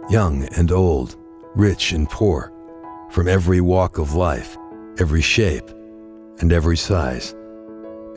young and old, rich and poor, from every walk of life, every shape, and every size.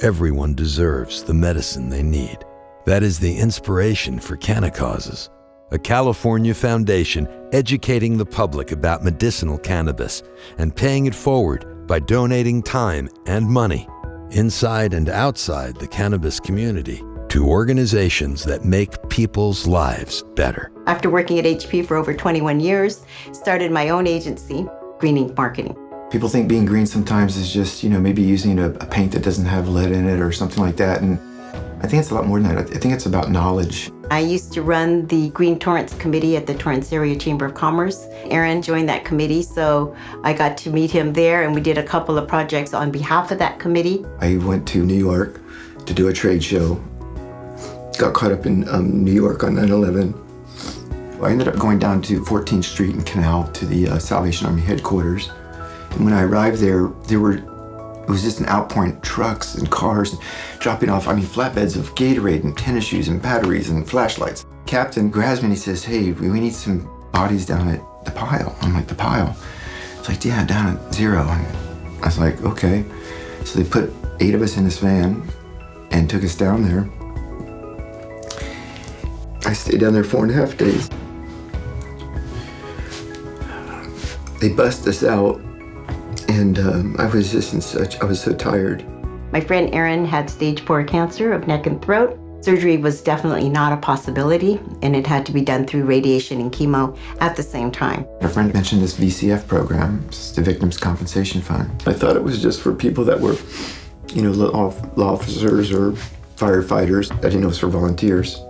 Everyone deserves the medicine they need. That is the inspiration for CannaCauses, a California foundation educating the public about medicinal cannabis and paying it forward by donating time and money, inside and outside the cannabis community, to organizations that make people's lives better. After working at HP for over 21 years, started my own agency, Greening Marketing. People think being green sometimes is just, maybe using a paint that doesn't have lead in it or something like that. And I think it's a lot more than that. I think it's about knowledge. I used to run the Green Torrance Committee at the Torrance Area Chamber of Commerce. Aaron joined that committee, so I got to meet him there, and we did a couple of projects on behalf of that committee. I went to New York to do a trade show. Got caught up in New York on 9/11. I ended up going down to 14th Street and Canal to the Salvation Army headquarters. And when I arrived there, it was just an outpouring of trucks and cars dropping off, flatbeds of Gatorade and tennis shoes and batteries and flashlights. Captain grabs me and he says, "Hey, we need some bodies down at the pile." I'm like, "The pile?" It's like, "Yeah, down at 0. And I was like, "Okay." So they put 8 of us in this van and took us down there. I stayed down there 4.5 days. They bust us out, and I was so tired. My friend Aaron had stage 4 cancer of neck and throat. Surgery was definitely not a possibility, and it had to be done through radiation and chemo at the same time. A friend mentioned this VCF program, it's the Victims Compensation Fund. I thought it was just for people that were, law officers or firefighters. I didn't know it was for volunteers.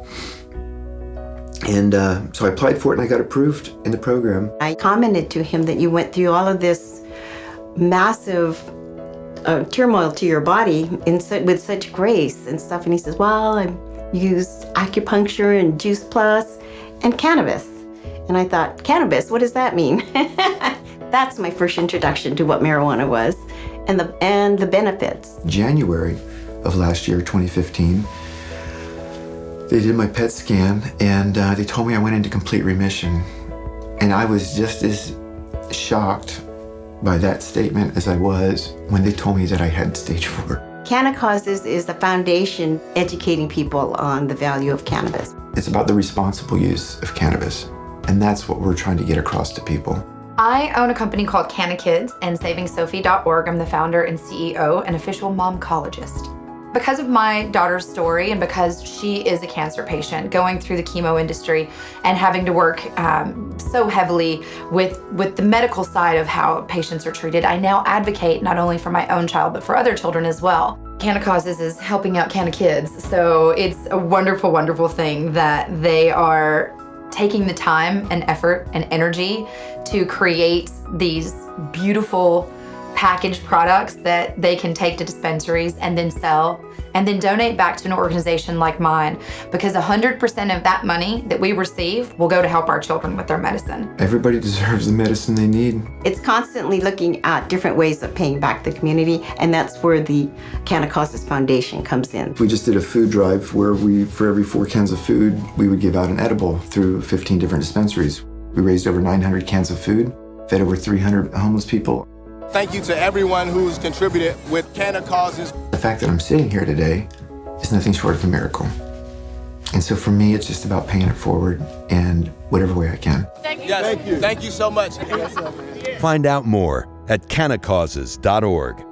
And so I applied for it and I got approved in the program. I commented to him that you went through all of this massive turmoil to your body with such grace and stuff. And he says, "Well, I used acupuncture and Juice Plus and cannabis." And I thought, cannabis, what does that mean? That's my first introduction to what marijuana was and the benefits. January of last year, 2015, they did my PET scan and they told me I went into complete remission. And I was just as shocked by that statement as I was when they told me that I had stage 4. CannaCauses is a foundation educating people on the value of cannabis. It's about the responsible use of cannabis, and that's what we're trying to get across to people. I own a company called CannaKids and SavingSophie.org. I'm the founder and CEO and official momcologist. Because of my daughter's story and because she is a cancer patient going through the chemo industry and having to work so heavily with the medical side of how patients are treated, I now advocate not only for my own child, but for other children as well. CannaCauses is helping out CannaKids, so it's a wonderful, wonderful thing that they are taking the time and effort and energy to create these beautiful packaged products that they can take to dispensaries and then sell and then donate back to an organization like mine, because 100% of that money that we receive will go to help our children with their medicine. Everybody deserves the medicine they need. It's constantly looking at different ways of paying back the community, and that's where the CannaCauses Foundation comes in. We just did a food drive where for every 4 cans of food, we would give out an edible through 15 different dispensaries. We raised over 900 cans of food, fed over 300 homeless people. Thank you to everyone who's contributed with CannaCauses. The fact that I'm sitting here today is nothing short of a miracle. And so for me, it's just about paying it forward in whatever way I can. Thank you. Yes, thank you. Thank you so much. Find out more at CannaCauses.org.